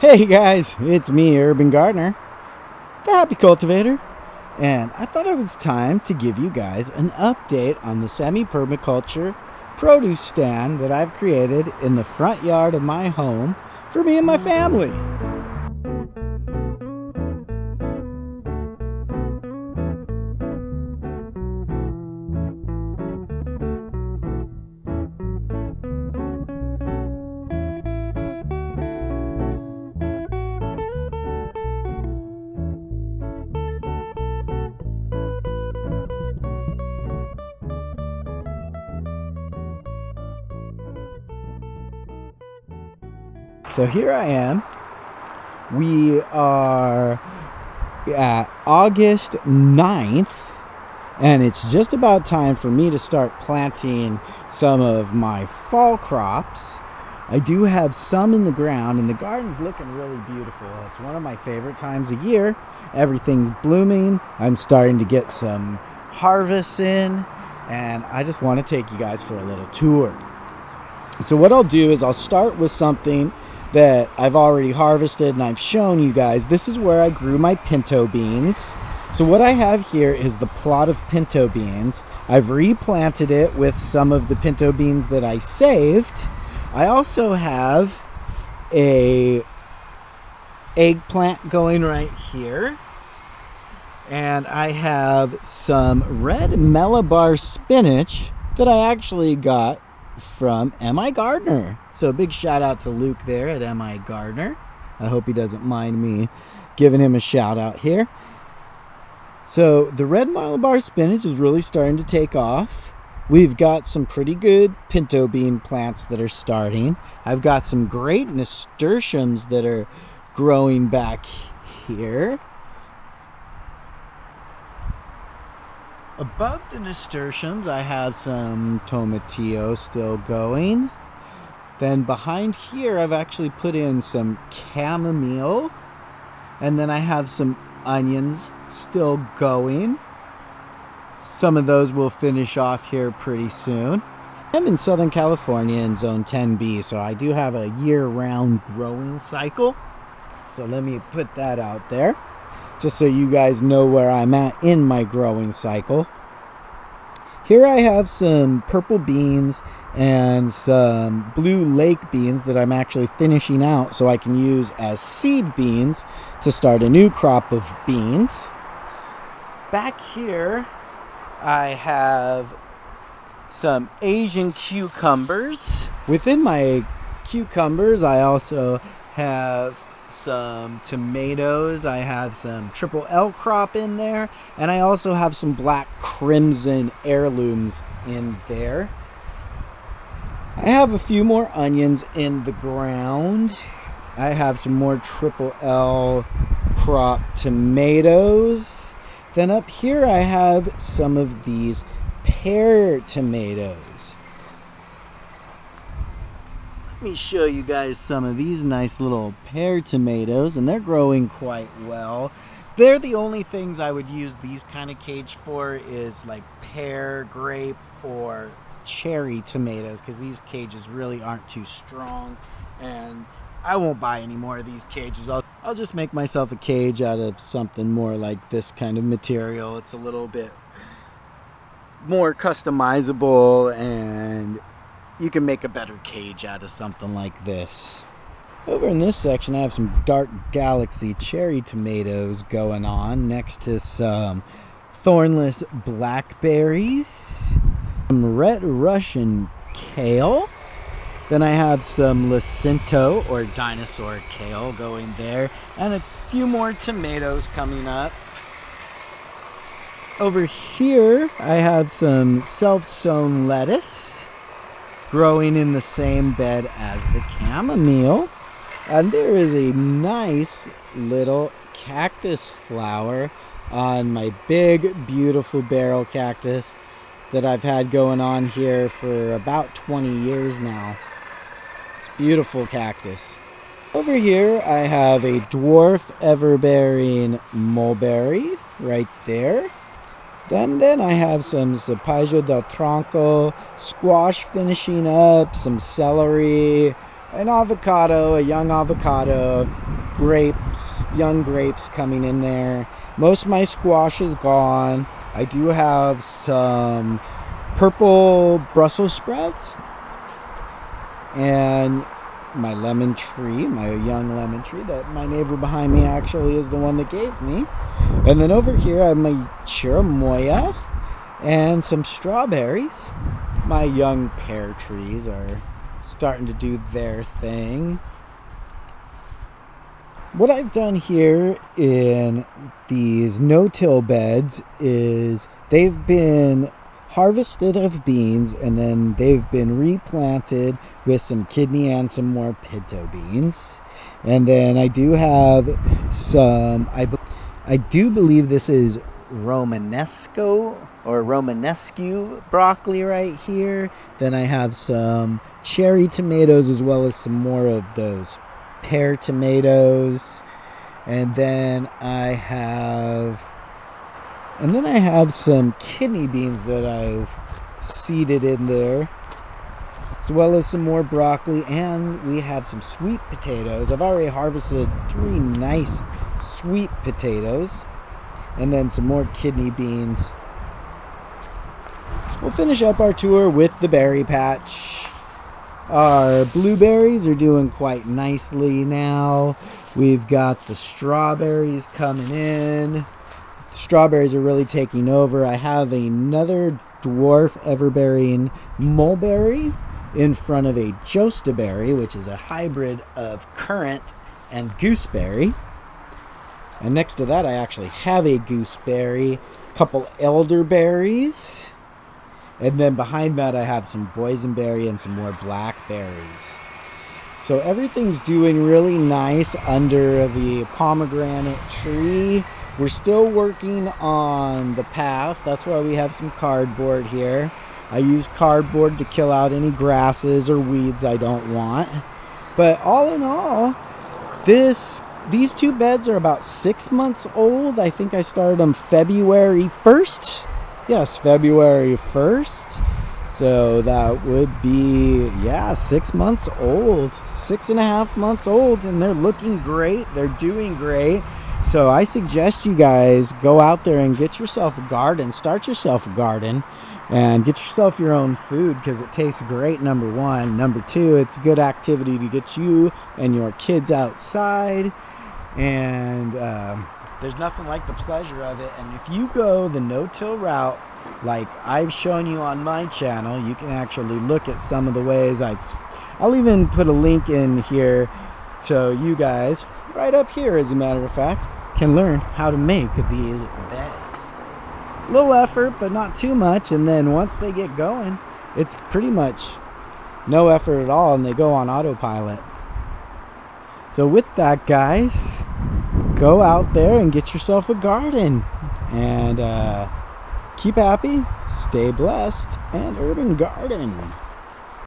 Hey guys, it's me, Urban Gardener, the Happy Cultivator, and I thought it was time to give you guys an update on the semi-permaculture produce stand that I've created in the front yard of my home for me and my family. So here I am. We are at August 9th, and it's just about time for me to start planting some of my fall crops. I do have some in the ground, and the garden's looking really beautiful. It's one of my favorite times of year. Everything's blooming. I'm starting to get some harvests in, and I just want to take you guys for a little tour. So what I'll do is I'll start with something that I've already harvested and I've shown you guys. This is where I grew my pinto beans. So what I have here is the plot of pinto beans. I've replanted it with some of the pinto beans that I saved. I also have a eggplant going right here. And I have some red Malabar spinach that I actually got from M.I. Gardener. So a big shout out to Luke there at M.I. Gardener. I hope he doesn't mind me giving him a shout out here. So the red Malabar spinach is really starting to take off. We've got some pretty good pinto bean plants that are starting. I've got some great nasturtiums that are growing back here. Above the nasturtiums, I have some tomatillo still going. Then behind here, I've actually put in some chamomile. And then I have some onions still going. Some of those will finish off here pretty soon. I'm in Southern California in Zone 10B, so I do have a year-round growing cycle. So let me put that out there, just so you guys know where I'm at in my growing cycle. Here I have some purple beans and some blue lake beans that I'm actually finishing out so I can use as seed beans to start a new crop of beans. Back here I have some Asian cucumbers. Within my cucumbers I also have some tomatoes. I have some triple L crop in there, and I also have some black crimson heirlooms in there. I have a few more onions in the ground. I have some more triple L crop tomatoes. Then up here I have some of these pear tomatoes. Let me show you guys some of these nice little pear tomatoes, and they're growing quite well. They're the only things I would use these kind of cage for is like pear, grape, or cherry tomatoes, because these cages really aren't too strong, and I won't buy any more of these cages. I'll just make myself a cage out of something more like this kind of material. It's a little bit more customizable, and you can make a better cage out of something like this. Over in this section, I have some Dark Galaxy cherry tomatoes going on next to some thornless blackberries, some red Russian kale. Then I have some Jacinto or dinosaur kale going there, and a few more tomatoes coming up. Over here, I have some self-sown lettuce growing in the same bed as the chamomile. And there is a nice little cactus flower on my big, beautiful barrel cactus that I've had going on here for about 20 years now. It's a beautiful cactus. Over here, I have a dwarf ever-bearing mulberry right there. Then I have some Zapallo del Tronco, squash finishing up, some celery, an avocado, a young avocado, grapes, young grapes coming in there. Most of my squash is gone. I do have some purple Brussels sprouts and my lemon tree, my young lemon tree that my neighbor behind me actually is the one that gave me. And then over here I have my cherimoya and some strawberries. My young pear trees are starting to do their thing. What I've done here in these no-till beds is they've been harvested of beans and then they've been replanted with some kidney and some more pinto beans. And then I do have some, I do believe this is Romanesco or Romanescu broccoli right here. Then I have some cherry tomatoes as well as some more of those pear tomatoes. And then I have some kidney beans that I've seeded in there, as well as some more broccoli, and we have some sweet potatoes. I've already harvested 3 nice sweet potatoes, and then some more kidney beans. We'll finish up our tour with the berry patch. Our blueberries are doing quite nicely now. We've got the strawberries coming in. Strawberries are really taking over. I have another dwarf everbearing mulberry in front of a jostaberry, which is a hybrid of currant and gooseberry. And next to that I actually have a gooseberry, a couple elderberries, and then behind that I have some boysenberry and some more blackberries. So everything's doing really nice under the pomegranate tree. We're still working on the path. That's why we have some cardboard here. I use cardboard to kill out any grasses or weeds I don't want. But all in all, these 2 beds are about 6 months old. I think I started them February 1st. Yes, February 1st. So that would be, 6 months old. 6.5 months old, and they're looking great. They're doing great. So I suggest you guys go out there and get yourself a garden. Start yourself a garden and get yourself your own food, because it tastes great, number 1. Number 2, it's a good activity to get you and your kids outside. And there's nothing like the pleasure of it. And if you go the no-till route, like I've shown you on my channel, you can actually look at some of the ways I'll even put a link in here so you guys, right up here as a matter of fact, can learn how to make these beds. Little effort, but not too much. And then once they get going, it's pretty much no effort at all, and they go on autopilot. So with that, guys, go out there and get yourself a garden. And keep happy, stay blessed, and urban garden.